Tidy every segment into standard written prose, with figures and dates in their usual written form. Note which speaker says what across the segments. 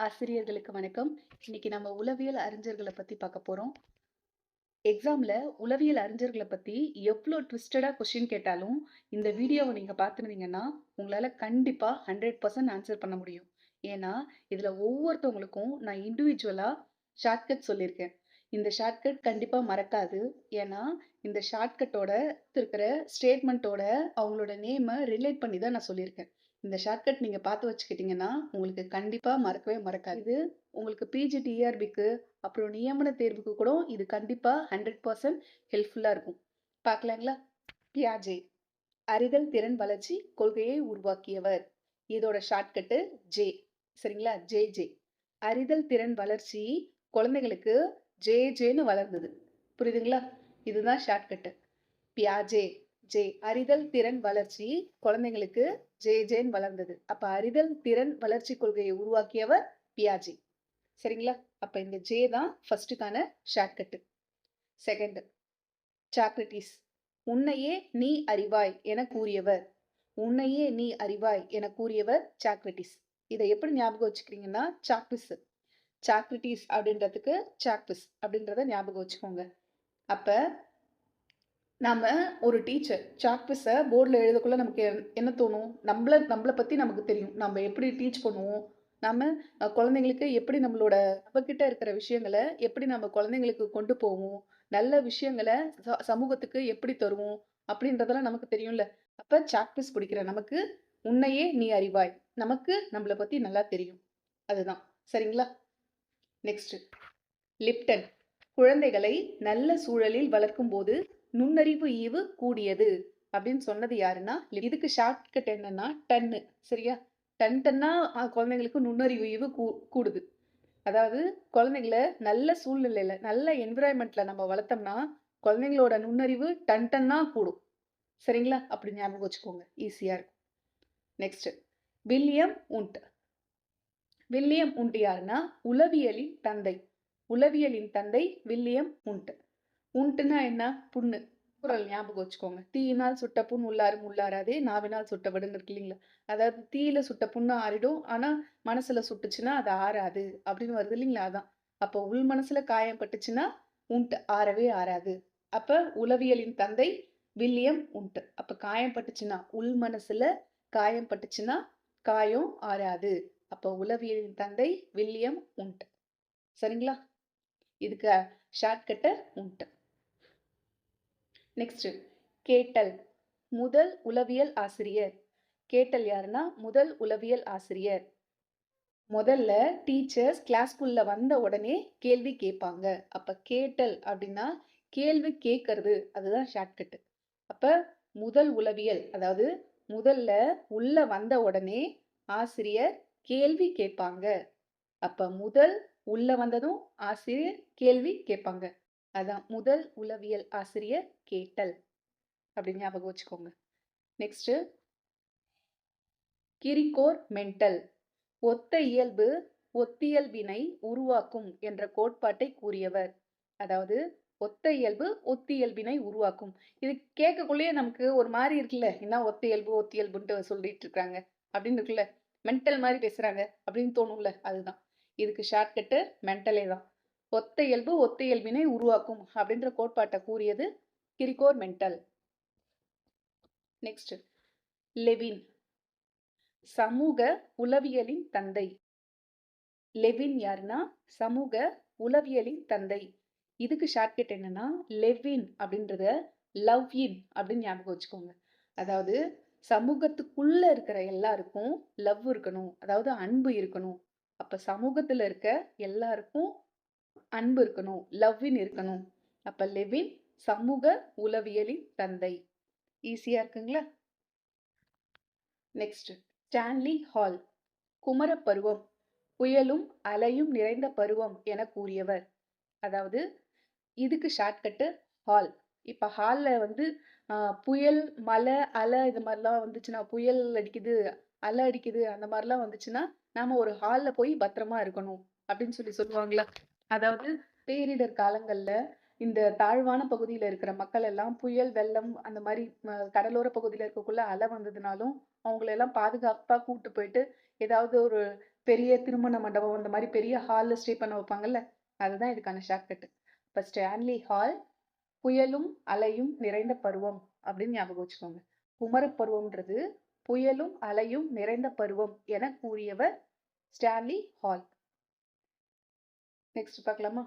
Speaker 1: ஆசிரியர்களுக்கு வணக்கம். இன்னைக்கு நம்ம உளவியல் அறிஞர்கள பத்தி பார்க்க போறோம். எக்ஸாம்ல உளவியல் அறிஞர்கள பத்தி எவ்ளோ ட்விஸ்டடா கொஸ்டின் கேட்டாலும், இந்த வீடியோவ நீங்க பார்த்திருந்தீங்கன்னா, உங்களால கண்டிப்பா 100% ஆன்சர் பண்ண முடியும். ஏன்னா, இதுல ஒவ்வொருத்தவங்களுக்கும் நான் இண்டிவிஜுவலா ஷார்ட்கட் சொல்லியிருக்கேன். இந்த ஷார்ட்கட் கண்டிப்பா மறக்காது. ஏன்னா, இந்த ஷார்ட்கட்டோட இருக்கிற ஸ்டேட்மெண்ட்டோட அவங்களோட நேம ரிலேட் பண்ணி தான் நான் சொல்லியிருக்கேன். இந்த ஷார்ட்கட் நீங்க பார்த்து வச்சுக்கிட்டீங்கன்னா, உங்களுக்கு கண்டிப்பா மறக்கவே மறக்காது. இது உங்களுக்கு பிஜி, டிஆர்பிக்கு அப்புறம் நியமன தேர்வுக்கு கூட இது கண்டிப்பா 100% ஹெல்ப்ஃபுல்லா இருக்கும். பார்க்கலாங்களா? பியாஜே அறிதல் திறன் வளர்ச்சி கொள்கையை உருவாக்கியவர். இதோட ஷார்ட்கட்டு ஜே. சரிங்களா? ஜே. அறிதல் திறன் வளர்ச்சி குழந்தைகளுக்கு ஜேன்னு வளர்ந்தது. புரியுதுங்களா? இதுதான் ஷார்ட்கட்டு. பியாஜே ஜே அறிதல் திறன் வளர்ச்சி குழந்தைங்களுக்கு ஜேன்னு வளர்ந்தது. அப்ப அறிதல் திறன் வளர்ச்சி கொள்கையை உருவாக்கியவர் பியாஜே. சரிங்களா? அப்ப இந்த ஜே தான் ஃபர்ஸ்ட்டுக்கான ஷார்ட்கட்டு. செகண்ட் சாக்ரட்டிஸ் உன்னையே நீ அறிவாய் என கூறியவர். உன்னையே நீ அறிவாய் என கூறியவர் சாக்ரட்டிஸ். இதை எப்படி ஞாபகம் வச்சுக்கிறீங்கன்னா சாக்பிஸ். சாக்ரட்டிஸ் அப்படின்றதுக்கு சாக்பிஸ் அப்படின்றத ஞாபகம் வச்சுக்கோங்க. அப்ப நாம ஒரு டீச்சர் சாக்பிஸை போர்டில் எழுதக்குள்ள நமக்கு என்ன தோணும்? நம்மளை பத்தி நமக்கு தெரியும். நம்ம எப்படி டீச் பண்ணுவோம்? நாம குழந்தைங்களுக்கு எப்படி நம்மகிட்ட இருக்கிற விஷயங்களை எப்படி நம்ம குழந்தைங்களுக்கு கொண்டு போவோம்? நல்ல விஷயங்களை சமூகத்துக்கு எப்படி தருவோம்? அப்படின்றதெல்லாம் நமக்கு தெரியும்ல. அப்ப சாக்பிஸ் பிடிக்கிற நமக்கு உன்னையே நீ அறிவாய். நமக்கு நம்மளை பத்தி நல்லா தெரியும். அதுதான். சரிங்களா? நெக்ஸ்ட் லிப்டன் குழந்தைகளை நல்ல சூழலில் வளர்க்கும் போது நுண்ணறிவு ஈவு கூடியது அப்படின்னு சொன்னது யாருன்னா, இதுக்கு ஷார்ட்கட் என்னன்னா டன்னு. சரியா? டன்னா குழந்தைங்களுக்கு நுண்ணறிவு ஈவு கூடுது. அதாவது குழந்தைங்களை நல்ல சூழ்நிலையில நல்ல என்விரான்மெண்ட்ல நம்ம வளர்த்தோம்னா குழந்தைங்களோட நுண்ணறிவு டன்னா கூடும். சரிங்களா? அப்படி ஞாபகம் வச்சுக்கோங்க. ஈஸியா இருக்கும். Next William உண்ட். வில்லியம் உண்ட் யாருன்னா உளவியலின் தந்தை. உளவியலின் தந்தை வில்லியம் உண்ட். உண்ட்டுனா என்ன? புண்ணு. குறள் ஞாபகம் வச்சுக்கோங்க. தீயினால் சுட்ட புண் உள்ளாரும் உள்ளாராதே நாவினால் சுட்ட வடுன்னு இருக்கு இல்லைங்களா? அதாவது தீயில சுட்ட புண்ணு ஆறிடும். ஆனா மனசுல சுட்டுச்சுன்னா அது ஆறாது அப்படின்னு வருது இல்லைங்களா? அதான். அப்போ உள் மனசுல காயம் பட்டுச்சுன்னா உண்ட் ஆறவே ஆறாது. அப்ப உளவியலின் தந்தை வில்லியம் உண்ட். அப்ப காயம் பட்டுச்சுன்னா உள் மனசுல காயம் பட்டுச்சுன்னா காயம் ஆறாது. அப்போ உளவியலின் தந்தை வில்லியம் உண்ட். சரிங்களா? இதுக்கு ஷார்ட்கட்ட உண்ட். நெக்ஸ்ட் கேட்டல் முதல் உளவியல் ஆசிரியர். கேட்டல் யாருன்னா முதல் உளவியல் ஆசிரியர். முதல்ல டீச்சர்ஸ் கிளாஸ்க்குள்ள வந்த உடனே கேள்வி கேட்பாங்க. அப்ப கேட்டல் அப்படின்னா கேள்வி கேட்கறது. அதுதான் ஷார்ட்கட். அப்ப முதல் உளவியல் அதாவது முதல்ல உள்ள வந்த உடனே ஆசிரியர் கேள்வி கேட்பாங்க. அப்ப முதல் உள்ள வந்ததும் ஆசிரியர் கேள்வி கேட்பாங்க. அதான் முதல் உளவியல் ஆசிரியர் கேட்டல். அப்படி ஞாபகம் வச்சுக்கோங்க. நெக்ஸ்ட் கிரிகோர் மெண்டல் ஒத்த இயல்பு ஒத்தியல்பினை உருவாக்கும் என்ற கோட்பாட்டை கூறியவர். அதாவது ஒத்த இயல்பு ஒத்தியல்பினை உருவாக்கும். இது கேட்கக்குள்ளேயே நமக்கு ஒரு மாதிரி இருக்குல்ல, என்ன ஒத்த இயல்பு ஒத்தியல்புன்ட்டு சொல்லிட்டு இருக்காங்க அப்படின்னு இருக்குல்ல, மென்டல் மாதிரி பேசுறாங்க அப்படின்னு தோணும்ல. அதுதான் இதுக்கு ஷார்ட்கட்டு மென்டலே தான். ஒத்த இயல்பு ஒத்த இயல்பினை உருவாக்கும் அப்படின்ற கோட்பாட்டை கூறியது கிரிகோர் மெண்டல். நெக்ஸ்ட் லெவின் சமூக உளவியலின் தந்தை. லெவின் யாருன்னா சமூக உளவியலின் தந்தை. இதுக்கு ஷார்ட்கட் என்னன்னா லெவின் அப்படின்றத லவ் இன் அப்படின்னு ஞாபகம் வச்சுக்கோங்க. அதாவது சமூகத்துக்குள்ள இருக்கிற எல்லாருக்கும் லவ் இருக்கணும், அதாவது அன்பு இருக்கணும். அப்ப சமூகத்துல இருக்க எல்லாருக்கும் அன்பு இருக்கணும், லவ் இன் இருக்கணும். அப்ப லெவின் சமூக உளவியலின் தந்தை. ஈஸியா இருக்குங்களா? நெக்ஸ்ட் ஸ்டான்லி ஹால் குமரப்பருவம் புயலும் அலையும் நிறைந்த பருவம் என கூறியவர். அதாவது இதுக்கு ஷார்ட்கட்டு ஹால். இப்ப ஹால்ல வந்து புயல் மழை அலை இது மாதிரிலாம் வந்துச்சுன்னா, புயல் அடிக்குது அலை அடிக்குது அந்த மாதிரிலாம் வந்துச்சுன்னா நாம ஒரு ஹால்ல போய் பத்திரமா இருக்கணும் அப்படின்னு சொல்லுவாங்களா? அதாவது பேரிடர் காலங்கள்ல இந்த தாழ்வான பகுதியில இருக்கிற மக்கள் எல்லாம் புயல் வெள்ளம் அந்த மாதிரி கடலோர பகுதியில இருக்கக்குள்ள அலை வந்ததுனாலும் அவங்கள எல்லாம் பாதுகாப்பா கூட்டு போயிட்டு ஏதாவது ஒரு பெரிய திருமண மண்டபம் அந்த மாரி பெரிய ஹால்ல ஸ்டே பண்ண வைப்பாங்கல்ல. அதுதான் இதுக்கான ஷார்ட்கட். இப்ப ஸ்டான்லி ஹால், புயலும் அலையும் நிறைந்த பருவம் அப்படின்னு ஞாபகம் வச்சுக்கோங்க. குமரப் பருவம்ன்றது புயலும் அலையும் நிறைந்த பருவம் என கூறியவர் ஸ்டான்லி ஹால். நெக்ஸ்ட் பார்க்கலாமா?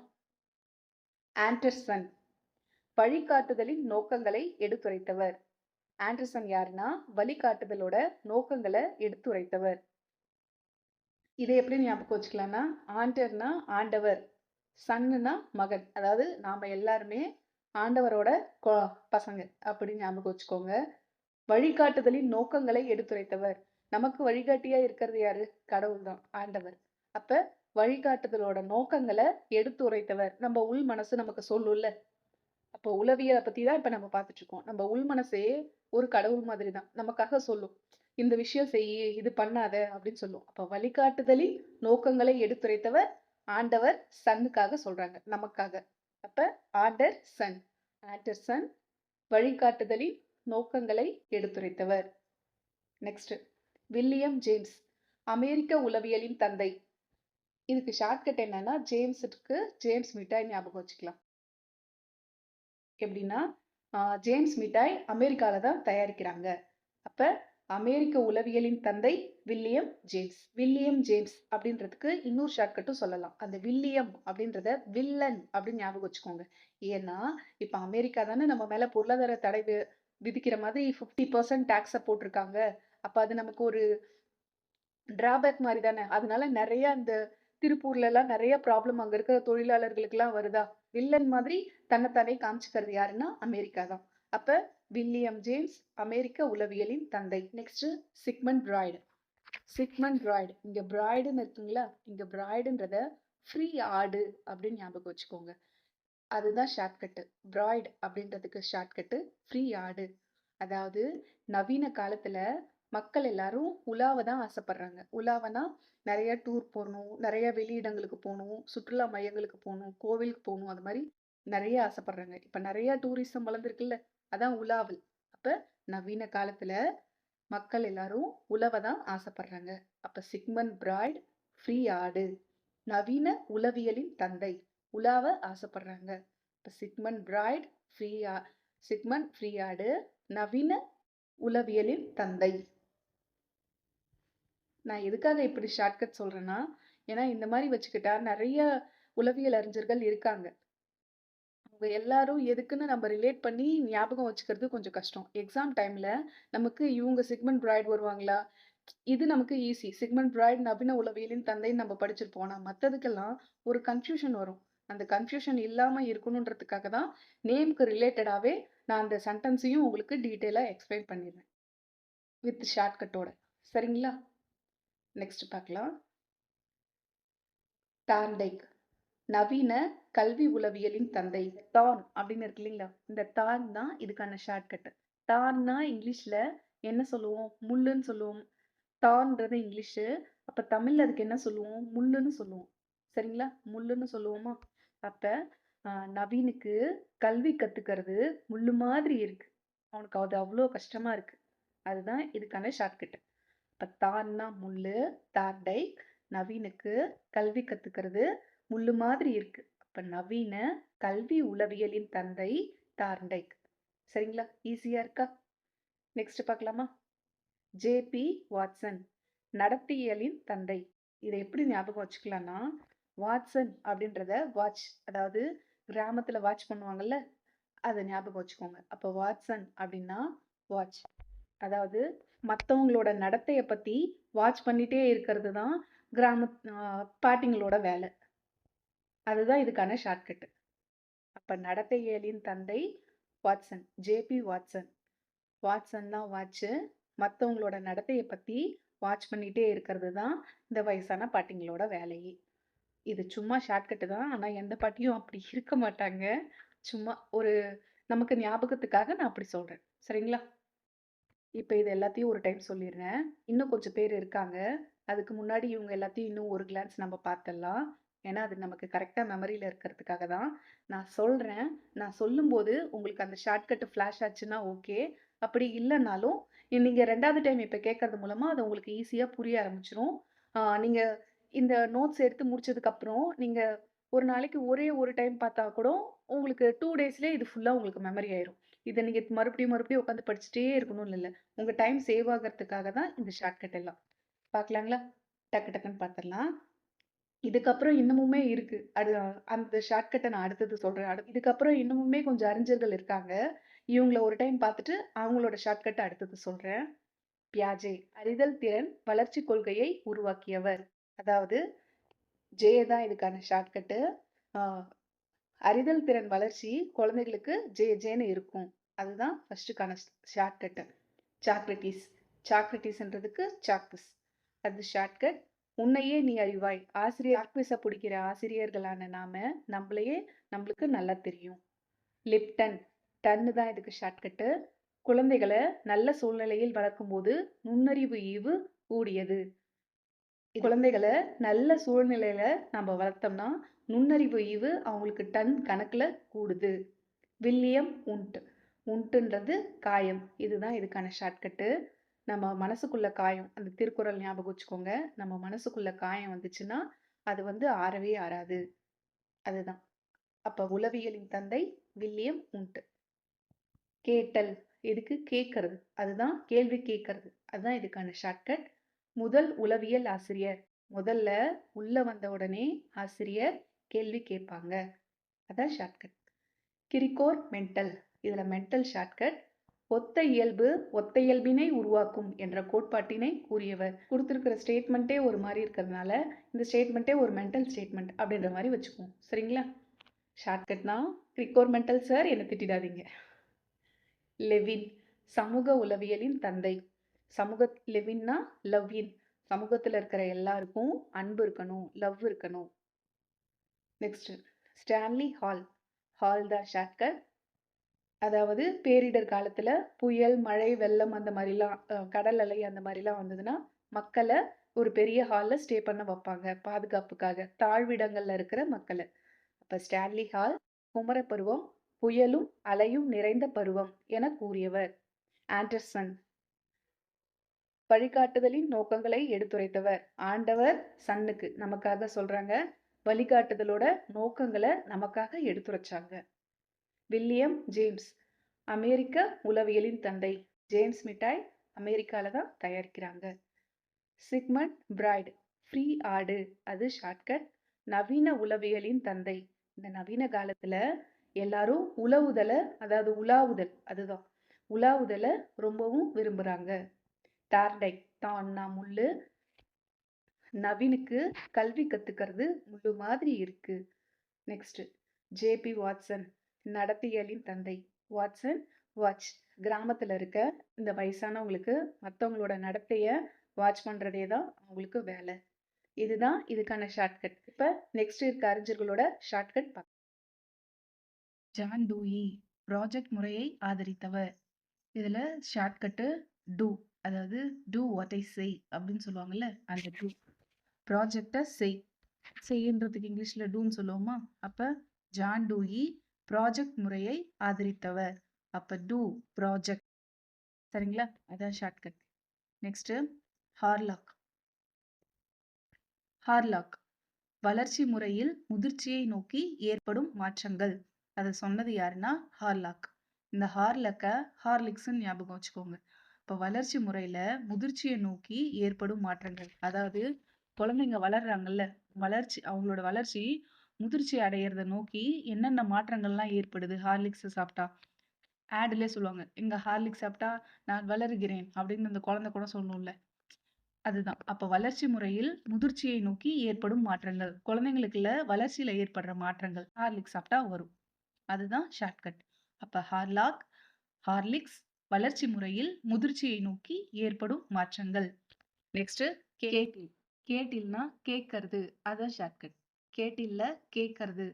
Speaker 1: ஆண்டர்சன் வழிகாட்டுதலின் நோக்கங்களை எடுத்துரைத்தவர். ஆண்டர்சன் யாருன்னா வழிகாட்டுதலோட நோக்கங்களை எடுத்துரைத்தவர். இதை எப்படி ஞாபகம் வச்சுக்கலாம்னா, ஆண்டர்னா ஆண்டவர், சன்னுனா மகன். அதாவது நாம எல்லாருமே ஆண்டவரோட பசங்க அப்படின்னு ஞாபகம் வச்சுக்கோங்க. வழிகாட்டுதலின் நோக்கங்களை எடுத்துரைத்தவர். நமக்கு வழிகாட்டியா இருக்கிறது யாரு? கடவுள் தான், ஆண்டவர். அப்ப வழிகாட்டுதலோட நோக்கங்களை எடுத்துரைத்தவர். நம்ம உள் மனசு நமக்கு சொல்லும்ல. அப்போ உளவியலை பத்தி தான் இப்ப நம்ம பார்த்துட்டு இருக்கோம். நம்ம உள் மனசே ஒரு கடவுள் மாதிரி தான். நமக்காக சொல்லும். இந்த விஷயம் செய்யி, இது பண்ணாத அப்படின்னு சொல்லும். அப்ப வழிகாட்டுதலின் நோக்கங்களை எடுத்துரைத்தவர் ஆண்டவர் சன்னுக்காக சொல்றாங்க, நமக்காக. அப்ப ஆண்டர் சன், ஆண்டர்சன் வழிகாட்டுதலின் நோக்கங்களை எடுத்துரைத்தவர். நெக்ஸ்ட் வில்லியம் ஜேம்ஸ் அமெரிக்க உளவியலின் தந்தை. இதுக்கு ஷார்ட்கட் என்னன்னா ஜேம்ஸுக்கு ஜேம்ஸ் மிட்டாய் ஞாபகம் வச்சுக்கலாம். எப்படின்னா ஜேம்ஸ் மிட்டாய் அமெரிக்கால தான் தயாரிக்கிறாங்க. அப்ப அமெரிக்க உளவியலின் தந்தை வில்லியம் ஜேம்ஸ். வில்லியம் ஜேம்ஸ் அப்படின்றதுக்கு இன்னொரு ஷார்ட்கட்டும் சொல்லலாம். அந்த வில்லியம் அப்படின்றத வில்லன் அப்படின்னு ஞாபகம் வச்சுக்கோங்க. ஏன்னா இப்ப அமெரிக்கா தானே நம்ம மேல பொருளாதார தடை விதிக்கிற மாதிரி 50% டாக்ஸ போட்டிருக்காங்க. அப்ப அது நமக்கு ஒரு டிராபேக் மாதிரி தானே. அதனால நிறைய அந்த திருப்பூர்ல எல்லாம் நிறைய ப்ராப்ளம் அங்க இருக்கிற தொழிலாளர்களுக்கு எல்லாம் வருதா. வில்லன் மாதிரி தன்னைத்தானே காமிச்சுக்கிறது யாருன்னா அமெரிக்கா தான். அப்ப வில்லியம் ஜேம்ஸ் அமெரிக்க உளவியலின் தந்தை. Next Sigmund Freud. Sigmund Freud, இங்க பிராய்டுன்னு இருக்குங்களா, இங்க பிராய்டுன்றத ஃப்ரீ ஆடு அப்படின்னு ஞாபகம் வச்சுக்கோங்க. அதுதான் ஷார்ட்கட்டு. பிராய்டு அப்படின்றதுக்கு ஷார்ட்கட்டு ஃப்ரீ ஆடு. அதாவது நவீன காலத்துல மக்கள் எல்லாரும் உலாவ தான் ஆசைப்படுறாங்க. உலாவனா நிறைய டூர் போகணும், நிறைய வெளியிடங்களுக்கு போகணும், சுற்றுலா மையங்களுக்கு போகணும், கோவிலுக்கு போகணும், அது மாதிரி நிறைய ஆசைப்படுறாங்க. இப்ப நிறைய டூரிசம் வளர்ந்துருக்குல்ல, அதான் உலாவல். அப்ப நவீன காலத்துல மக்கள் எல்லாரும் உலவ தான் ஆசைப்படுறாங்க. அப்ப சிக்மண்ட் பிராய்டு ஃப்ரீ ஆடு, நவீன உளவியலின் தந்தை, உலாவ ஆசைப்படுறாங்க. இப்ப சிக்மண்ட் பிராய்டு சிக்மண்ட் ஃப்ரீ ஆடு, நவீன உளவியலின் தந்தை. நான் எதுக்காக இப்படி ஷார்ட்கட் சொல்றேன்னா, ஏன்னா இந்த மாதிரி வச்சுக்கிட்டா நிறைய உளவியல் அறிஞர்கள் இருக்காங்க. அவங்க எல்லாரும் எதுக்குன்னு நம்ம ரிலேட் பண்ணி ஞாபகம் வச்சுக்கிறது கொஞ்சம் கஷ்டம். எக்ஸாம் டைம்ல நமக்கு இவங்க சிக்மண்ட் பிராய்டு வருவாங்களா, இது நமக்கு ஈஸி. சிக்மண்ட் பிராய்டு நவீன உளவியலின் தந்தைன்னு நம்ம படிச்சிருப்போம். ஆனா மத்ததுக்கெல்லாம் ஒரு கன்ஃபியூஷன் வரும். அந்த கன்ஃபியூஷன் இல்லாம இருக்கணுன்றதுக்காக தான் நேம்க்கு ரிலேட்டடாவே நான் அந்த சென்டென்ஸையும் உங்களுக்கு டீட்டெயிலா எக்ஸ்பிளைன் பண்ணிடுறேன் வித் ஷார்ட்கட்டோட. சரிங்களா? நெக்ஸ்ட் பார்க்கலாம். டார்ன்டைக் நவீன கல்வி உளவியலின் தந்தை. டார்ன் அப்படின்னு இருக்கு இல்லைங்களா, இந்த டார்ன் தான் இதுக்கான ஷார்ட்கட். டார்ன்னா இங்கிலீஷ்ல என்ன சொல்லுவோம்? முள்ளுன்னு சொல்லுவோம். டார்ன்றது இங்கிலீஷு. அப்ப தமிழ்ல அதுக்கு என்ன சொல்லுவோம்? முள்ளுன்னு சொல்லுவோம். சரிங்களா? முள்ளுன்னு சொல்லுவோமா? அப்ப நவீனுக்கு கல்வி கத்துக்கிறது முள்ளு மாதிரி இருக்கு. அவனுக்கு அது அவ்வளோ கஷ்டமா இருக்கு. அதுதான் இதுக்கான ஷார்ட்கட். இப்ப தான்னா முள்ளு, டார்ன்டைக். நவீனுக்கு கல்வி கத்துக்கிறது முள்ளு மாதிரி இருக்கு. அப்ப நவீன கல்வி உளவியலின் தந்தை டார்ன்டைக். சரிங்களா? ஈஸியா இருக்கா? நெக்ஸ்ட் பார்க்கலாமா? ஜேபி வாட்சன் நடத்தியலின் தந்தை. இதை எப்படி ஞாபகம் வச்சுக்கலாம்னா, வாட்சன் அப்படின்றத வாட்ச், அதாவது கிராமத்துல வாட்ச் பண்ணுவாங்கல்ல, அதை ஞாபகம் வச்சுக்கோங்க. அப்போ வாட்சன் அப்படின்னா வாட்ச், அதாவது மற்றவங்களோட நடத்தைய பத்தி வாட்ச் பண்ணிட்டே இருக்கிறது தான் கிராம பாட்டிங்களோட வேலை. அதுதான் இதுக்கான ஷார்ட்கட். அப்ப நடத்தையியலின் தந்தை வாட்சன், ஜேபி வாட்சன். வாட்சன் தான் வாட்சு, மற்றவங்களோட நடத்தைய பத்தி வாட்ச் பண்ணிட்டே இருக்கிறது தான் இந்த வயசான பாட்டிங்களோட வேலையே. இது சும்மா ஷார்ட்கட்டு தான். ஆனா எந்த பாட்டியும் அப்படி இருக்க மாட்டாங்க. சும்மா ஒரு நமக்கு ஞாபகத்துக்காக நான் அப்படி சொல்றேன். சரிங்களா? இப்ப இது எல்லாத்தையும் ஒரு டைம் சொல்லிடுறேன். இன்னும் கொஞ்சம் பேர் இருக்காங்க. அதுக்கு முன்னாடி இவங்க எல்லாத்தையும் இன்னும் ஒரு கிளான்ஸ் நம்ம பார்த்துடலாம். ஏன்னா அது நமக்கு கரெக்டா மெமரியில இருக்கிறதுக்காக தான் நான் சொல்றேன். நான் சொல்லும்போது உங்களுக்கு அந்த ஷார்ட்கட் ஃபிளாஷ் ஆச்சுன்னா ஓகே. அப்படி இல்லைனாலும் நீங்க 2வது டைம் இப்ப கேட்கறது மூலமா அது உங்களுக்கு ஈஸியா புரிய ஆரம்பிச்சிரும். நீங்க இந்த நோட்ஸ் எடுத்து முடிச்சதுக்கப்புறம், நீங்க ஒரு நாளைக்கு ஒரே ஒரு டைம் பார்த்தா கூட, உங்களுக்கு 2 டேஸ்லயே இது ஃபுல்லா உங்களுக்கு மெமரி ஆயிரும். இத நீங்க மறுபடியும், மறுபடியும் உட்காந்து படிச்சுட்டே இருக்கணும்னு இல்ல. உங்க டைம் சேவ் ஆகறதுக்காக தான் இந்த ஷார்ட்கட் எல்லாம். பார்க்கலாங்களா? டக்கு டக்குன்னு பார்த்துரலாம். இதுக்கப்புறம் இன்னமுமே இருக்கு. அந்த ஷார்ட்கட்ட நான் அடுத்தது சொல்றேன். இதுக்கப்புறம் இன்னமுமே கொஞ்சம் அறிஞர்கள் இருக்காங்க. இவங்கள ஒரு டைம் பார்த்துட்டு, அவங்களோட ஷார்ட்கட்ட அடுத்தது சொல்றேன். பியாஜே அறிதல் திறன் வளர்ச்சி கொள்கையை உருவாக்கியவர். அதாவது ஜே தான் இதுக்கான ஷார்ட்கட்டு. ஆ அறிதல் திறன் வளர்ச்சி குழந்தைகளுக்கு ஜேன்னு இருக்கும். அதுதான் ஃபர்ஸ்ட்டுக்கான ஷார்ட்கட்டு. சாக்ரட்டிஸ். சாக்ரட்டிஸ்ன்றதுக்கு சாக்பீஸ். அது ஷார்ட்கட். உன்னையே நீ அறிவாய். சாக்பீஸ பிடிக்கிற ஆசிரியர்களான நாம, நம்மளுக்கு நல்லா தெரியும். லிப்டன். டன்னு தான் இதுக்கு ஷார்ட்கட்டு. குழந்தைகள நல்ல சூழ்நிலையில் வளர்க்கும்போது நுண்ணறிவு ஈவு கூடியது. குழந்தைகள நல்ல சூழ்நிலையில நம்ம வளர்த்தோம்னா, நுண்ணறிவு ஈவு அவங்களுக்கு டன் கணக்குல கூடுது. வில்லியம் உண்ட். உண்ட்ன்றது காயம். இதுதான் இதுக்கான ஷார்ட்கட்டு. நம்ம மனசுக்குள்ள காயம். அந்த திருக்குறள் ஞாபகம் வச்சுக்கோங்க. நம்ம மனசுக்குள்ள காயம் வந்துச்சுன்னா, அது வந்து ஆறவே ஆறாது. அதுதான். அப்ப உளவியலின் தந்தை வில்லியம் உண்ட். கேட்டல். இதுக்கு கேட்கறது. அதுதான் கேள்வி கேட்கறது. அதுதான் இதுக்கான ஷார்ட்கட். முதல் உளவியல் ஆசிரியர். முதல்ல உள்ள வந்த உடனே ஆசிரியர் கேள்வி கேட்பாங்க. அதான் ஷார்ட்கட். Gregor Mendel. இதுல மெண்டல் ஷார்ட்கட். ஒத்த இயல்பு ஒத்த இயல்பினை உருவாக்கும் என்ற கோட்பாட்டினை கூறியவர். கொடுத்திருக்கிற ஸ்டேட்மெண்ட்டே ஒரு மாதிரி இருக்கிறதுனால இந்த ஸ்டேட்மெண்ட்டே ஒரு மென்டல் ஸ்டேட்மெண்ட் அப்படின்ற மாதிரி வச்சுக்குவோம். சரிங்களா? ஷார்ட்கட்னா கிரிகோர் மெண்டல் சார், என்ன திட்டிடாதீங்க. லெவின். சமூக உளவியலின் தந்தை. லெவின்னா லவ்வின். சமூகத்துல இருக்கிற எல்லாருக்கும் அன்பு இருக்கணும், லவ் இருக்கணும். Next Stanley hall. ஹால் தான் ஷார்ட்கட். அதாவது பேரிடர் காலத்துல புயல், மழை, வெள்ளம் அந்த மாதிரிலாம் கடல் அலை அந்த மாதிரிலாம் வந்ததுன்னா மக்களை ஒரு பெரிய ஹால்ல ஸ்டே பண்ண வைப்பாங்க பாதுகாப்புக்காக, தாழ்விடங்கள்ல இருக்கிற மக்களை. அப்ப ஸ்டான்லி ஹால் குமர பருவம் புயலும் அலையும் நிறைந்த பருவம் என கூறியவர். ஆண்டர்சன். வழிகாட்டுதலின் நோக்கங்களை எடுத்துரைத்தவர். ஆண்டவர் சன்னுக்கு நமக்காக சொல்றாங்க. வழிகாட்டுதலோட நோக்கங்களை நமக்காக எடுத்துரைச்சாங்க. William James. அமெரிக்க உளவியலின் தந்தை. ஜேம்ஸ் மிட்டாய் அமெரிக்கால தான் தயாரிக்கிறாங்க. Sigmund Freud. ஃப்ரீ ஆடு. அது ஷார்ட்கட். நவீன உளவியலின் தந்தை. இந்த நவீன காலத்துல எல்லாரும் அதாவது உலாவுதல், அதுதான் உலாவுதலை ரொம்பவும் விரும்புறாங்க. டார்டைக். தான்னா முள்ளு. நவீனுக்கு கல்வி கத்துக்கிறது முள்ளு மாதிரி இருக்கு. Next JP Watson. நடத்தியலின் தந்தை. Watson watch. கிராமத்துல இருக்க இந்த வயசானவங்களுக்கு மற்றவங்களோட நடத்தைய வாட்ச் பண்றதே தான் அவங்களுக்கு வேலை. இதுதான் இதுக்கான ஷார்ட்கட். இப்ப நெக்ஸ்ட் இருக்க அறிஞர்களோட ஷார்ட்கட் பார்க்கலாம். John Dewey. ப்ராஜெக்ட் முறையை ஆதரித்தவர். இதுல ஷார்ட்கட்டு டூ. அதாவது டூ வாட் ஐ சே அப்படின்னு சொல்லுவாங்கல்ல, அந்த டூ. ப்ராஜெக்டை செய்ன்றதுக்கு இங்கிலீஷ்ல டூன்னு சொல்லுவோமா? அப்ப ஜான் டூயி ப்ராஜெக்ட் முறையை ஆதரித்தவர். அப்ப டூ ப்ராஜெக்ட். சரிங்களா? அதான் ஷார்ட்கட். நெக்ஸ்ட் ஹார்லாக். ஹார்லாக் வளர்ச்சி முறையில் முதிர்ச்சியை நோக்கி ஏற்படும் மாற்றங்கள். அதை சொன்னது யாருன்னா ஹார்லாக். இந்த ஹார்லக்க ஹார்லிக்ஸ்ன்னு ஞாபகம் வச்சுக்கோங்க. இப்ப வளர்ச்சி முறையில முதிர்ச்சியை நோக்கி ஏற்படும் மாற்றங்கள். அதாவது குழந்தைங்க வளர்றாங்கல்ல, அவங்களோட வளர்ச்சி முதிர்ச்சி அடையறத நோக்கி என்னென்ன மாற்றங்கள்லாம் ஏற்படுது ஹார்லிக்ஸ் சாப்பிட்டா. ஆடுலயே சொல்லுவாங்க, எங்க ஹார்லிக்ஸ் சாப்பிட்டா நான் வளருகிறேன் அப்படின்னு அந்த குழந்தை கூட சொல்லணும்ல. அதுதான். அப்ப வளர்ச்சி முறையில் முதிர்ச்சியை நோக்கி ஏற்படும் மாற்றங்கள். குழந்தைங்களுக்குள்ள வளர்ச்சியில ஏற்படுற மாற்றங்கள் ஹார்லிக்ஸ் சாப்பிட்டா வரும். அதுதான் ஷார்ட்கட். அப்ப ஹார்லிக்ஸ் வளர்ச்சி முறையில் முதிர்ச்சியை நோக்கி ஏற்படும் மாற்றங்கள். நெக்ஸ்ட் கேட்டில். கேட்டில்னா கேட்கறது. அதான் ஷார்ட்கட். கேட்டில்ல கேட்கறது.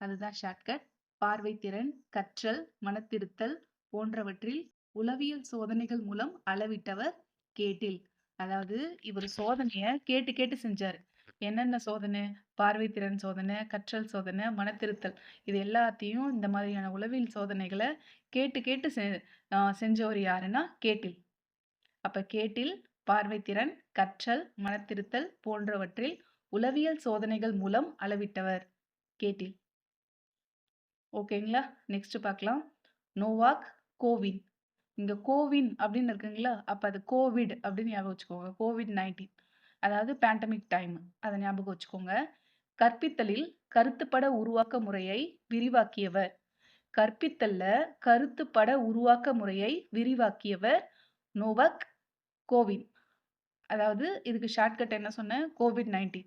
Speaker 1: அதுதான் ஷார்ட்கட். பார்வைத்திறன், கற்றல், மனத்திருத்தல் போன்றவற்றில் உளவியல் சோதனைகள் மூலம் அளவிட்டவர் கேட்டில். அதாவது இவர் சோதனைய கேட்டு கேட்டு செஞ்சாரு. என்னென்ன சோதனை? பார்வைத்திறன் சோதனை, கற்றல் சோதனை, மனத்திருத்தல். இது எல்லாத்தையும் இந்த மாதிரியான உளவியல் சோதனைகளை கேட்டு கேட்டு செஞ்சவர் யாருன்னா கேட்டில். அப்ப கேட்டில் பார்வைத்திறன், கற்றல், மனத்திருத்தல் போன்றவற்றில் உளவியல் சோதனைகள் மூலம் அளவிட்டவர். கேட்டில். ஓகேங்களா? நெக்ஸ்ட் பார்க்கலாம். Novak, CoWIN. இங்க கோவின் அப்படின்னு இருக்குங்களா? அப்ப அது கோவிட் அப்படின்னு ஞாபகம் வச்சுக்கோங்க. COVID-19 அதாவது பேண்டமிக் டைம். அத ஞாபகம் வச்சுக்கோங்க. கற்பித்தலில் கருத்துப்பட உருவாக்க முறையை விரிவாக்கியவர். கற்பித்தல்ல கருத்துப்பட உருவாக்க முறையை விரிவாக்கியவர் நோவக் கோவின். அதாவது இதுக்கு ஷார்ட்கட் என்ன சொன்னேன்? COVID-19.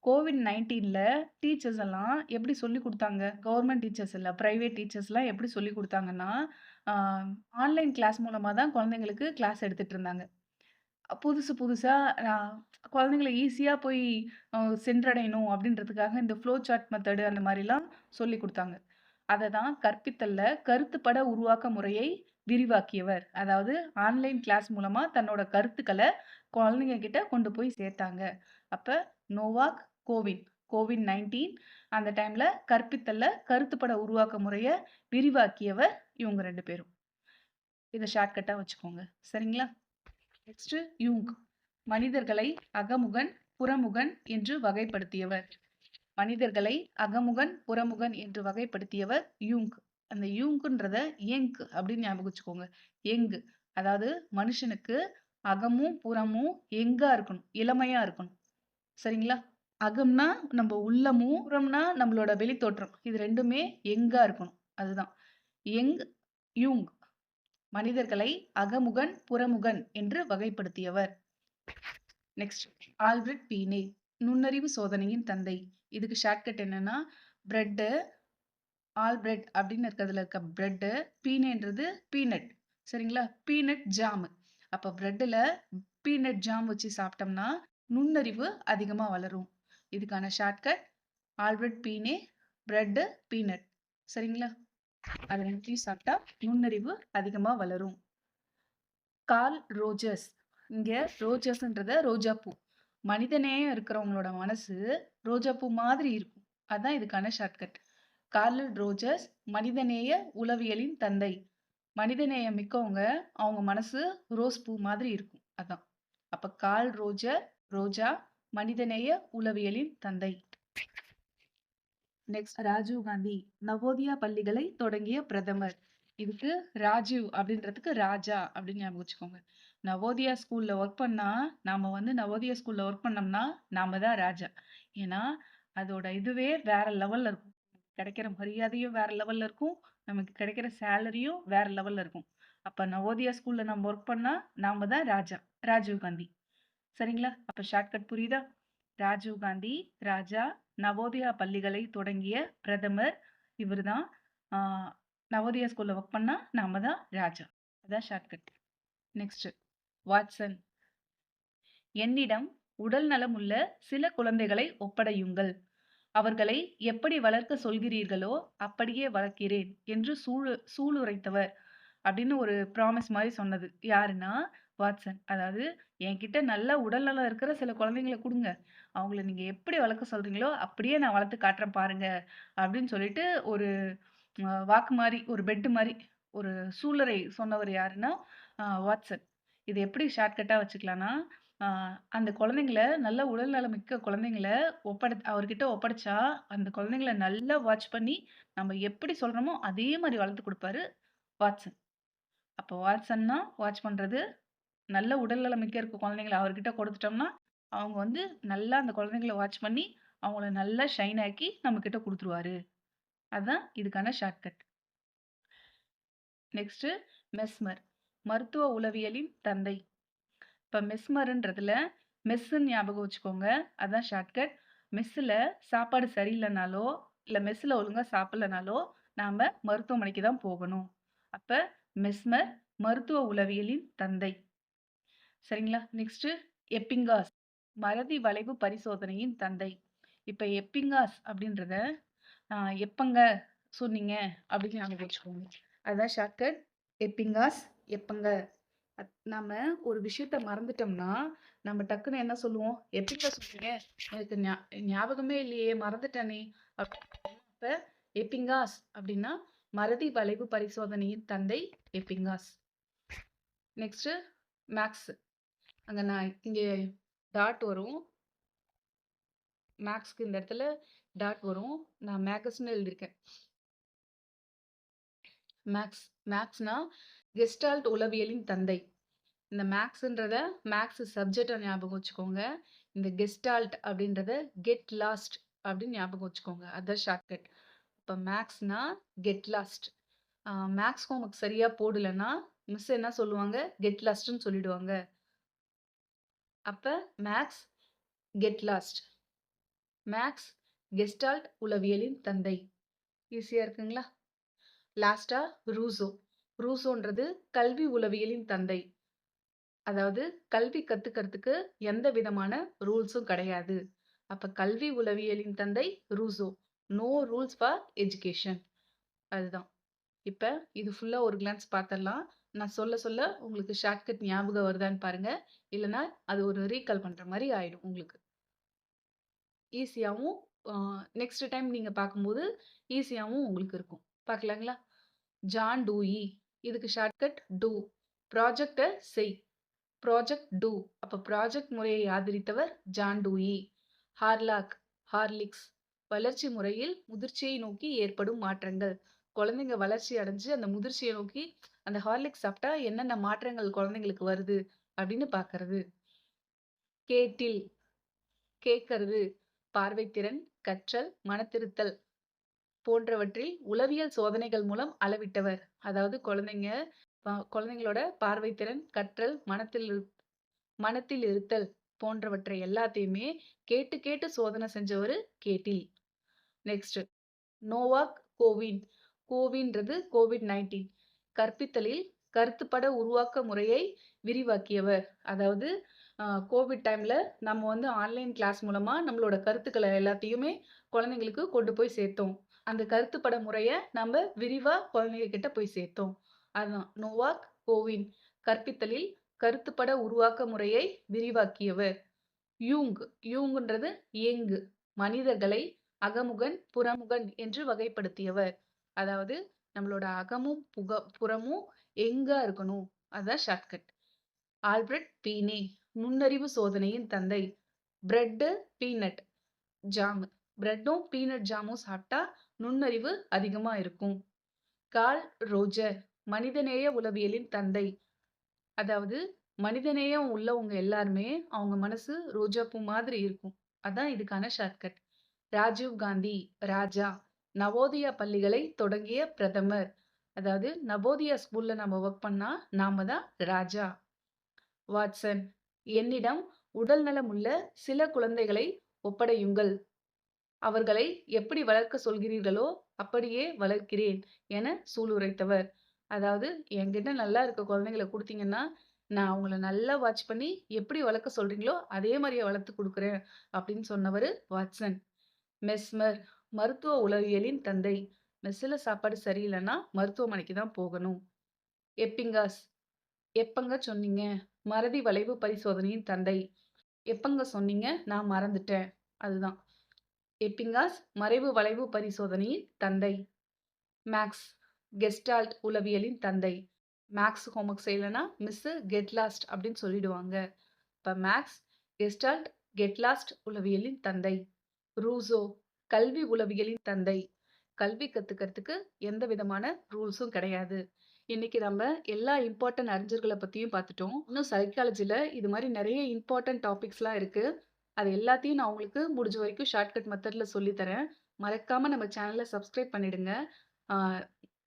Speaker 1: COVID-19ல டீச்சர்ஸ் எல்லாம் எப்படி சொல்லிக் குடுத்தாங்க? கவர்மெண்ட் டீச்சர்ஸ் இல்ல, பிரைவேட் டீச்சர்ஸ்லாம் எப்படி சொல்லிக் குடுத்தாங்கன்னா, ஆ ஆன்லைன் கிளாஸ் மூலமா தான் குழந்தைங்களுக்கு கிளாஸ் எடுத்துட்டு இருந்தாங்க. புதுசு புதுசா அ குழந்தைங்கள ஈஸியா போய் சென்றடையணும் அப்படின்றதுக்காக இந்த ஃப்ளோ சார்ட் மெத்தடு அந்த மாரிலாம் சொல்லிக் குடுத்தாங்க. அத தான் கற்பித்தல்ல கருத்துப்பட உருவாக்க முறையை விரிவாக்கியவர். அதாவது ஆன்லைன் கிளாஸ் மூலமா தன்னோட கருத்துக்கள குழந்தைங்க கிட்ட கொண்டு போய் சேர்த்தாங்க. அப்ப நோவாக், கோவின். COVID-19 அந்த டைம்ல கற்பித்தல்ல கருத்துப்பட உருவாக்க முறைய விரிவாக்கியவர் இவங்க 2 பேரும். இத ஷார்ட்கட்டா வச்சுக்கோங்க. சரிங்களா? நெக்ஸ்ட் யூங். மனிதர்களை அகமுகன், புறமுகன் என்று வகைப்படுத்தியவர். மனிதர்களை அகமுகன், புறமுகன் என்று வகைப்படுத்தியவர் யூங். அந்த யூங்ன்றத யங் அப்படின்னு ஞாபகம் வச்சுக்கோங்க. யங் அதாவது மனுஷனுக்கு அகமும் புறமும் யங்கா இருக்கணும், இளமையா இருக்கணும். சரிங்களா? அகம்னா நம்ம உள்ளமும், புறம்னா நம்மளோட வெளித்தோற்றம். இது 2மே யங்கா இருக்கணும். அதுதான். யங், யூங். மனிதர்களை அகமுகன், புறமுகன் என்று வகைப்படுத்தியவர். Next Alfred பீனே. நுண்ணறிவு சோதனையின் தந்தை. இதுக்கு ஷார்ட்கட் என்னன்னா பிரெட், ஆல்பிரெட் அப்படின்னு இருக்கிறதுல இருக்க பிரெட், பீனேன்றது பீனட். சரிங்களா? Peanut jam. அப்ப பிரெட்ல பீனட் ஜாம் வச்சு சாப்பிட்டோம்னா நுண்ணறிவு அதிகமா வளரும். இதுக்கான ஷார்ட்கட் ஆல்பிரட் பீனே, பிரெட், பீனட். சரிங்களா? அது 2த்தையும் சாப்பிட்டா நுண்ணறிவு அதிகமா வளரும். Carl Rogers. இங்க ரோஜர்ஸ்ன்றத ரோஜா பூ. மனிதநேயம் இருக்கிறவங்களோட மனசு ரோஜா பூ மாதிரி இருக்கும். அதான் இதுக்கான ஷார்ட்கட். கார்ல் ரோஜர்ஸ் மனிதநேய உளவியலின் தந்தை. மனிதநேயம் மிக்கவங்க அவங்க மனசு ரோஸ் பூ மாதிரி இருக்கும். அதான். அப்ப கார்ல் ரோஜர், ரோஜா, மனிதநேய உளவியலின் தந்தை. நெக்ஸ்ட் ராஜீவ் காந்தி. நவோதியா பள்ளிகளை தொடங்கிய பிரதமர். இதுக்கு ராஜீவ் அப்படின்றதுக்கு ராஜா அப்படின்னு ஞாபகம் வச்சுக்கோங்க. நவோதியா ஸ்கூல்ல ஒர்க் பண்ணா நாம நவோதியா ஸ்கூல்ல ஒர்க் பண்ணோம்னா நாம தான் ராஜா. ஏன்னா அதோட இதுவே வேற லெவல்ல இருக்கும். கிடைக்கிற மரியாதையும் வேற லெவல்ல இருக்கும். நமக்கு கிடைக்கிற சேலரியும் வேற லெவல்ல இருக்கும். அப்ப நவோதியா ஸ்கூல்ல நம்ம ஒர்க் பண்ணா நாம தான் ராஜா. ராஜீவ் காந்தி. சரிங்களா? அப்ப ஷார்ட்கட் புரியுதா? ராஜீவ் காந்தி, ராஜா, நவோதயா பள்ளிகளை தொடங்கிய பிரதமர் இவர்தான். நவோதயா ஸ்கூல்ல ஒர்க் பண்ணா நாம தான் ராஜா. அதான் ஷார்ட்கட். Next Watson. என்னிடம் உடல் நலம் உள்ள சில குழந்தைகளை ஒப்படையுங்கள். அவர்களை எப்படி வளர்க்க சொல்கிறீர்களோ அப்படியே வளர்க்கிறேன் என்று சூளுரைத்தவர் அப்படின்னு ஒரு ப்ராமிஸ் மாதிரி சொன்னது யாருன்னா வாட்சன். அதாவது என்கிட்ட நல்ல உடல்நலம் இருக்கிற சில குழந்தைங்கள குடுங்க. அவங்கள நீங்க எப்படி வளர்க்க சொல்றீங்களோ அப்படியே நான் வளர்த்து காட்டுறேன் பாருங்க. அப்படின்னு சொல்லிட்டு ஒரு வாக்கு மாரி, ஒரு பெட் மாரி, ஒரு சூளுரை சொன்னவர் யாருன்னா வாட்சன். இது எப்படி ஷார்ட்கட்டா வச்சுக்கலாம்னா, அ அந்த குழந்தைங்கள நல்ல உடல்நலம் மிக்க குழந்தைங்கள அவர்கிட்ட ஒப்படைச்சா, அந்த குழந்தைங்கள நல்லா வாட்ச் பண்ணி, நம்ம எப்படி சொல்றோமோ அதே மாரி வளர்த்து குடுப்பாரு வாட்சன். அப்போ வாட்சன்னா வாட்ச் பண்றது. நல்ல உடல்நலம் மிக்க இருக்க குழந்தைங்கள அவர்கிட்ட கொடுத்துட்டோம்னா, அவங்க நல்லா அந்த குழந்தைங்கள வாட்ச் பண்ணி, அவங்கள நல்லா ஷைன் ஆக்கி நம்மகிட்ட குடுத்துருவாரு. அதான் இதுக்கான ஷார்ட்கட். Next Mesmer. மருத்துவ உளவியலின் தந்தை. இப்ப மெஸ்மர்ன்றதுல மெஸ்ஸுன்னு ஞாபகம் வச்சுக்கோங்க. அதான் ஷார்ட்கட். மெஸ்ஸுல சாப்பாடு சரியில்லனாலோ, இல்ல மெஸ்ஸுல ஒழுங்கா சாப்பிடலனாலோ, நாம மருத்துவமனைக்கு தான் போகணும். அப்ப மெஸ்மர் மருத்துவ உளவியலின் தந்தை. சரிங்களா? நெக்ஸ்ட் எப்பிங்காஸ். மறதி வளைவு பரிசோதனையின் தந்தை. இப்ப எப்பிங்காஸ் அப்படின்றத எப்பங்க சொன்னீங்க அப்படின்னு ஞாபகம் வச்சுக்கோங்க. அதான் ஷார்ட்கட். எப்பிங்காஸ், எப்பங்க. நாம ஒரு விஷயத்த மறந்துட்டோம்னா, நம்ம டக்குன்னு என்ன சொல்லுவோம்? எப்பங்க சொன்னீங்க? எனக்கு ஞாபகமே இல்லையே, மறந்துட்டேனே. அப்ப எப்பிங்காஸ் அப்படின்னா மறதி வளைவு பரிசோதனையின் தந்தை எப்பிங்காஸ். Next maths. அங்க நான் இங்க டாட் வரும். மேக்ஸ்க்கு இந்த இடத்துல டாட் வரும். நான் மேகஸ்ன்னு எழுதியிருக்கேன். மேக்ஸ் மேக்ஸ்னா கெஸ்டால்ட் உளவியலின் தந்தை. இந்த மேக்ஸ்ன்றத மேக்ஸ் சப்ஜெக்டா ஞாபகம் வச்சுக்கோங்க. இந்த கெஸ்டால்ட் அப்படின்றத கெட் லாஸ்ட் அப்படின்னு ஞாபகம் வச்சுக்கோங்க. அதான் ஷார்ட்கட். இப்போ மேக்ஸ்னா கெட் லாஸ்ட். மேக்ஸ் ஹோம்ஒர்க் சரியா போடலன்னா மிஸ் என்ன சொல்லுவாங்க? கெட் லாஸ்ட்னு சொல்லிடுவாங்க. அப்ப Max get lost. Max Gestalt உளவியலின் தந்தை. ஈஸியா இருக்குங்களா? லாஸ்டா ரூசோ. ரூசோன்றது கல்வி உளவியலின் தந்தை. அதாவது கல்வி கத்துக்கிறதுக்கு எந்த விதமான ரூல்ஸும் கிடையாது. அப்ப கல்வி உளவியலின் தந்தை Rousseau. No rules for education. அதுதான். இப்ப இது ஃபுல்லா ஒரு கிளான்ஸ் பார்த்துடலாம். நான் சொல்ல சொல்ல உங்களுக்கு ஷார்ட்கட் ஞாபகம் வருதான்னு பாருங்க. இல்லைன்னா அது ஒரு ரீகால் பண்ற மாதிரி ஆயிடும் உங்களுக்கு. ஈஸியாவும் நெக்ஸ்ட் டைம் நீங்க பார்க்கும்போது ஈஸியாவும் உங்களுக்கு இருக்கும். பார்க்கலாங்களா? John Dewey. இதுக்கு ஷார்ட்கட் டூ. ப்ராஜெக்டை செய். Project do. அப்ப ப்ராஜெக்ட் முறையை ஆதரித்தவர் ஜான் டூயி. Hurlock Horlicks. வளர்ச்சி முறையில் முதிர்ச்சியை நோக்கி ஏற்படும் மாற்றங்கள். குழந்தைங்க வளர்ச்சி அடைஞ்சு அந்த முதிர்ச்சியை நோக்கி அந்த ஹார்லிக்ஸ் சாப்பிட்டா என்னென்ன மாற்றங்கள் குழந்தைங்களுக்கு வருது அப்படின்னு பார்க்கறது. கேட்டில் கேட்கறது. பார்வைத்திறன், கற்றல், மனத்திருத்தல் போன்றவற்றில் உளவியல் சோதனைகள் மூலம் அளவிட்டவர். அதாவது குழந்தைங்களோட பார்வைத்திறன், கற்றல், மனத்தில் இருத்தல் போன்றவற்றை எல்லாத்தையுமே கேட்டு கேட்டு சோதனை செஞ்சவரு கேட்டில். Next Novak Gowin. கோவின்றது COVID-19. கற்பித்தலில் கருத்துப்பட உருவாக்க முறையை விரிவாக்கியவர். அதாவது கோவிட் டைம்ல நம்ம வந்து ஆன்லைன் கிளாஸ் மூலமா நம்மளோட கருத்துக்களை எல்லாத்தையுமே குழந்தைங்களுக்கு கொண்டு போய் சேர்த்தோம். அந்த கருத்துப்பட முறையை நம்ம விரிவா குழந்தைங்க கிட்ட போய் சேர்த்தோம். அதுதான் நோவாக் கோவின். கற்பித்தலில் கருத்துப்பட உருவாக்க முறையை விரிவாக்கியவர். யூங். யூங்ன்றது யங். மனிதர்களை அகமுகன், புறமுகன் என்று வகைப்படுத்தியவர். அதாவது நம்மளோட அகமும் புறமும் எங்கா இருக்கணும். அதான் ஷார்ட்கட். ஆல்பர்ட் பீனே. நுண்ணறிவு சோதனையின் தந்தை. Bread, peanut jam. பிரெட்டும் பீனட் ஜாமும் சாப்பிட்டா நுண்ணறிவு அதிகமா இருக்கும். Carl Roger. மனிதநேய உளவியலின் தந்தை. அதாவது மனிதநேயம் உள்ளவங்க எல்லாருமே அவங்க மனசு ரோஜாப்பூ மாதிரி இருக்கும். அதான் இதுக்கான ஷார்ட்கட். ராஜீவ் காந்தி ராஜா. நவோதயா பள்ளிகளை தொடங்கிய பிரதமர். அதாவது நவோதயா ஸ்கூல்ல நம்ம ஒர்க் பண்ணா நாம தான் ராஜா. வாட்சன். என்னிடம் உடல் நலம் உள்ள சில குழந்தைகளை ஒப்படையுங்கள். அவர்களை எப்படி வளர்க்க சொல்கிறீர்களோ அப்படியே வளர்க்கிறேன் என சூளுரைத்தவர். அதாவது என்கிட்ட நல்லா இருக்க குழந்தைங்களை கொடுத்தீங்கன்னா நான் அவங்கள நல்லா வாட்ச் பண்ணி எப்படி வளர்க்க சொல்றீங்களோ அதே மாதிரியே வளர்த்து கொடுக்குறேன் அப்படின்னு சொன்னவர் வாட்சன். மெஸ்மர். மருத்துவ உளவியலின் தந்தை. மெஸ்ஸில் சாப்பாடு சரியில்லைன்னா மருத்துவமனைக்கு தான் போகணும். எப்பிங்காஸ். எப்பங்க சொன்னீங்க? மறதி வளைவு பரிசோதனையின் தந்தை. எப்பங்க சொன்னீங்க? நான் மறந்துட்டேன். அதுதான் எப்பிங்காஸ் மறைவு வளைவு பரிசோதனையின் தந்தை. மேக்ஸ். கெஸ்டால்ட் உளவியலின் தந்தை. மேக்ஸ் ஹோம்ஒர்க் செய்யலைன்னா மிஸ் கெட் லாஸ்ட் அப்படின்னு சொல்லிடுவாங்க. இப்போ மேக்ஸ் கெஸ்டால்ட் கெட் லாஸ்ட் உளவியலின் தந்தை. ரூசோ கல்வி உளவியலின் தந்தை. கல்வி கத்துக்கிறதுக்கு எந்த விதமான ரூல்ஸும் கிடையாது. இன்னைக்கு நம்ம எல்லா இம்பார்ட்டன்ட் அறிஞர்களை பத்தியும் பார்த்துட்டோம். இன்னும் சைக்காலஜில இது மாதிரி நிறைய இம்பார்ட்டன்ட் டாபிக்ஸ்லாம் இருக்கு. அது எல்லாத்தையும் நான் உங்களுக்கு முடிஞ்ச வரைக்கும் ஷார்ட்கட் மெத்தட்ல சொல்லித்தரேன். மறக்காம நம்ம சேனலை சப்ஸ்கிரைப் பண்ணிடுங்க.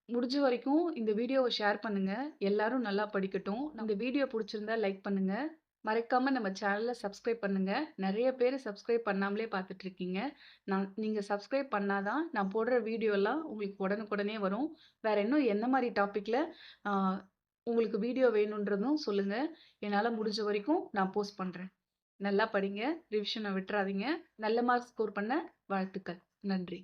Speaker 1: முடிஞ்ச வரைக்கும் இந்த வீடியோவை ஷேர் பண்ணுங்க. எல்லாரும் நல்லா படிக்கட்டும். இந்த வீடியோ பிடிச்சிருந்தா லைக் பண்ணுங்க. மறக்காம நம்ம சேனலை சப்ஸ்கிரைப் பண்ணுங்க. நிறைய பேர் சப்ஸ்கிரைப் பண்ணாமலே பார்த்துட்டு இருக்கீங்க. நீங்க சப்ஸ்கிரைப் பண்ணாதான் நான் போடுற வீடியோ எல்லாம் உங்களுக்கு உடனுக்குடனே வரும். வேற இன்னும் என்ன மாதிரி டாபிக்ல உங்களுக்கு வீடியோ வேணுன்றதும் சொல்லுங்க. என்னால் முடிஞ்ச வரைக்கும் நான் போஸ்ட் பண்றேன். நல்லா படிங்க. ரிவிஷனை விட்டுறாதீங்க. நல்ல மார்க் ஸ்கோர் பண்ண வாழ்த்துக்கள். நன்றி.